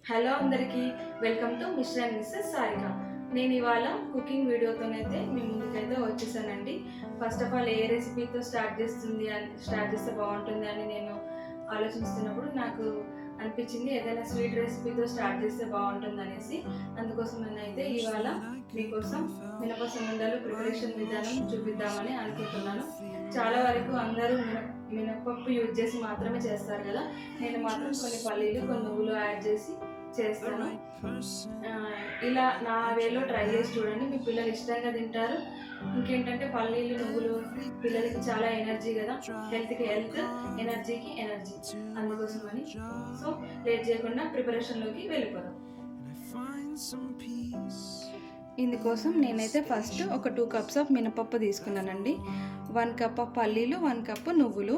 Hello అందరికీ, welcome to mister and missus Sarika. నేను ఇవాళ కుకింగ్ వీడియోతోనైతే మీ ముందుకైతే వచ్చేసానండి. ఫస్ట్ ఆఫ్ ఆల్ ఏ రెసిపీతో స్టార్ట్ చేస్తే బాగుంటుంది అని నేను ఆలోచిస్తున్నప్పుడు నాకు అనిపించింది ఏదైనా స్వీట్ రెసిపీతో స్టార్ట్ చేస్తే బాగుంటుంది అనేసి. అందుకోసం నేనైతే ఇవాళ మీకోసం మినప సున్నుండలు ప్రిపరేషన్ విధానం చూపిద్దామని అనుకుంటున్నాను. చాలా వరకు అందరూ మినపప్పు యూజ్ చేసి మాత్రమే చేస్తారు కదా. నేను మాత్రం కొన్ని పల్లీలు కొన్ని నువ్వులు యాడ్ చేసి చేస్తాను. ఇలా నా వేలో ట్రై చేసి చూడండి, మీ పిల్లలు ఇష్టంగా తింటారు. ఇంకేంటంటే పల్లీలు నువ్వులు పిల్లలకి చాలా ఎనర్జీ కదా, హెల్త్కి హెల్త్, ఎనర్జీకి ఎనర్జీ. అందుకోసమని సో లేట్ చేయకుండా ప్రిపరేషన్లోకి వెళ్ళిపోదాం. ఇందుకోసం నేనైతే ఫస్ట్ ఒక 2 కప్స్ ఆఫ్ మినపప్పు తీసుకున్నానండి. 1 కప్ ఆఫ్ పల్లీలు, 1 కప్ నువ్వులు.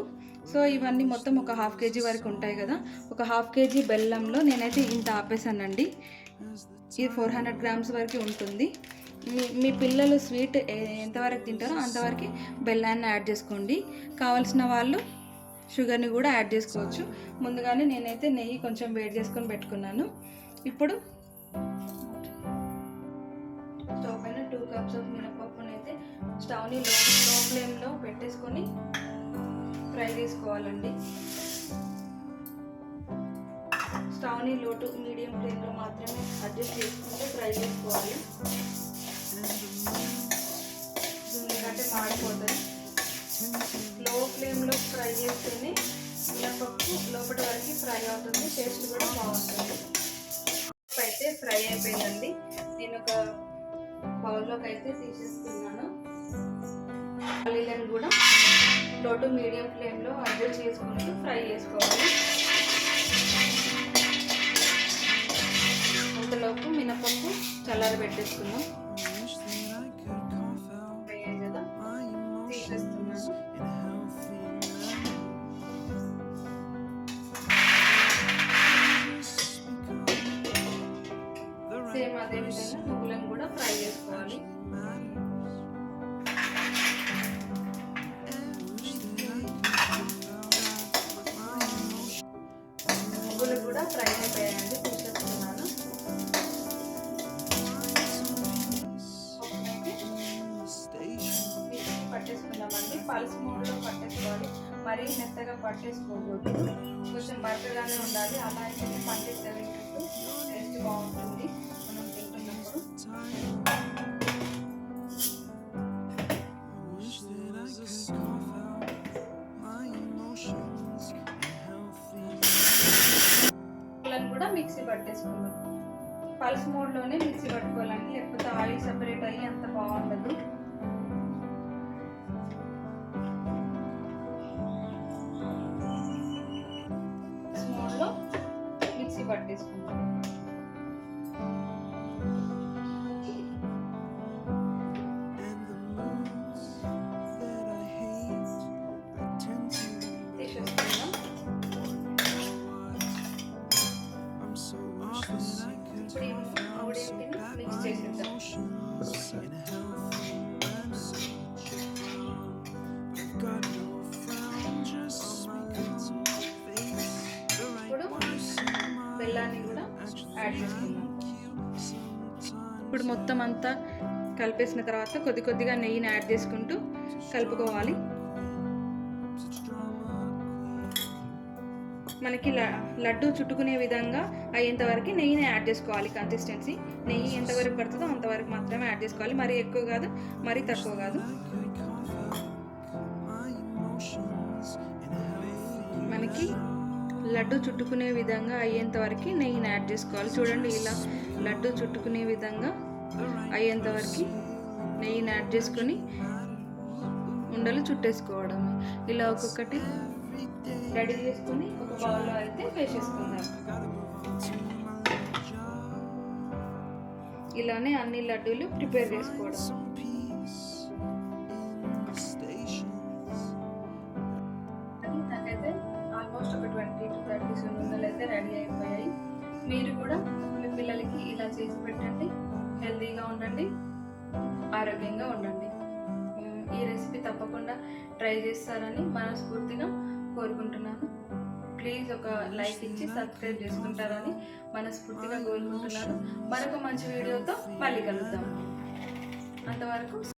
సో ఇవన్నీ మొత్తం ఒక 1/2 kg వరకు ఉంటాయి కదా. ఒక 1/2 kg బెల్లంలో నేనైతే ఇంత ఆపేసానండి. ఇది 400 గ్రామ్స్ వరకు ఉంటుంది. మీ పిల్లలు స్వీట్ ఎంతవరకు తింటారో అంతవరకు బెల్లాన్ని యాడ్ చేసుకోండి. కావాల్సిన వాళ్ళు షుగర్ని కూడా యాడ్ చేసుకోవచ్చు. ముందుగానే నేనైతే నెయ్యి కొంచెం వేడి చేసుకొని పెట్టుకున్నాను. ఇప్పుడు స్టవ్ పైన 2 కప్స్ ఆఫ్ మినపప్పుని అయితే స్టవ్ని లో ఫ్లేమ్లో పెట్టేసుకొని ఫ్రై చేసుకోవాలండి. స్టవ్ని లో టు మీడియం ఫ్లేమ్లో మాత్రమే అడ్జస్ట్ చేసుకుంటే ఫ్రై చేసుకోవాలి, ఎందుకంటే మాడిపోతుంది. లో ఫ్లేమ్లో ఫ్రై చేస్తేనే మినపప్పు లోపటి వరకు ఫ్రై అవుతుంది, టేస్ట్ కూడా బాగుంటుంది. అయితే ఫ్రై అయిపోయిందండి. నేను ఒక బౌల్లోకి అయితే తీసేస్తున్నాను. పల్లీలను కూడా లో టు మీడియం ఫ్లేమ్లో అడ్జస్ట్ చేసుకుంటూ ఫ్రై చేసుకోవాలి. అంతలోపు మినపప్పు చల్లారి పెట్టేసుకుందాం. అయ్యాయి కదా, తీసేస్తున్నాను. సేమ్ అదే విధంగా నువ్వులను కూడా ఫ్రై చేసుకోవాలి. నువ్వులు కూడా ఫ్రై అయిపోయాయండి, తీసేస్తున్నాను. పట్టేసుకుందామండి. పల్స్ మోడ్లో పట్టేసుకోవాలి, మరీ మెత్తగా పట్టేసుకోకూడదు. కొంచెం బరకగానే ఉండాలి, అలా అయితేనే పట్టేస్తే టేస్ట్ బాగుంటుంది మనం తింటున్నప్పుడు. కూడా మిక్సీ పట్టేసుకుందాం. పల్స్ మోడ్లోనే మిక్సీ పట్టుకోవాలండి, లేకపోతే ఆయిల్ సెపరేట్ అయ్యి అంత బాగుండదు. పల్స్ మోడ్లో మిక్సీ పట్టేసుకుందాం. మిక్స్ చేసేద్దాం. ఇప్పుడు బెల్లాన్ని కూడా యాడ్ చేసుకుందాం. ఇప్పుడు మొత్తం అంతా కలిపేసిన తర్వాత కొద్ది కొద్దిగా నెయ్యిని యాడ్ చేసుకుంటూ కలుపుకోవాలి. మనకి లడ్డు చుట్టుకునే విధంగా అయ్యేంత వరకు నెయ్యిని యాడ్ చేసుకోవాలి. కన్సిస్టెన్సీ నెయ్యి ఎంతవరకు పడుతుందో అంతవరకు మాత్రమే యాడ్ చేసుకోవాలి, మరీ ఎక్కువ కాదు, మరీ తక్కువ కాదు. మనకి లడ్డు చుట్టుకునే విధంగా అయ్యేంత వరకు నెయ్యిని యాడ్ చేసుకోవాలి. చూడండి, ఇలా లడ్డు చుట్టుకునే విధంగా అయ్యేంత వరకు నెయ్యిని యాడ్ చేసుకొని ఉండలు చుట్టేసుకోవడం. ఇలా ఒక్కొక్కటి రెడీ చేసుకొని ఒక బౌల్లో అయితే వేసేసుకుందాం. ఇలానే అన్ని లడ్డూలు ప్రిపేర్ చేసుకోవడం. నాకైతే ఆల్మోస్ట్ ఒక 20 to 30 సున్నుండలు అయితే రెడీ అయిపోయాయి. మీరు కూడా మీ పిల్లలకి ఇలా చేసి పెట్టండి. హెల్తీగా ఉండండి, ఆరోగ్యంగా ఉండండి. ఈ రెసిపీ తప్పకుండా ట్రై చేస్తారని మనస్ఫూర్తిగా కోరుకుంటున్నాను. ప్లీజ్ ఒక లైక్ ఇచ్చి సబ్స్క్రైబ్ చేసుకుంటారని మనస్ఫూర్తిగా కోరుకుంటున్నాను. మరొక మంచి వీడియోతో మళ్ళీ కలుద్దాం. అంతవరకు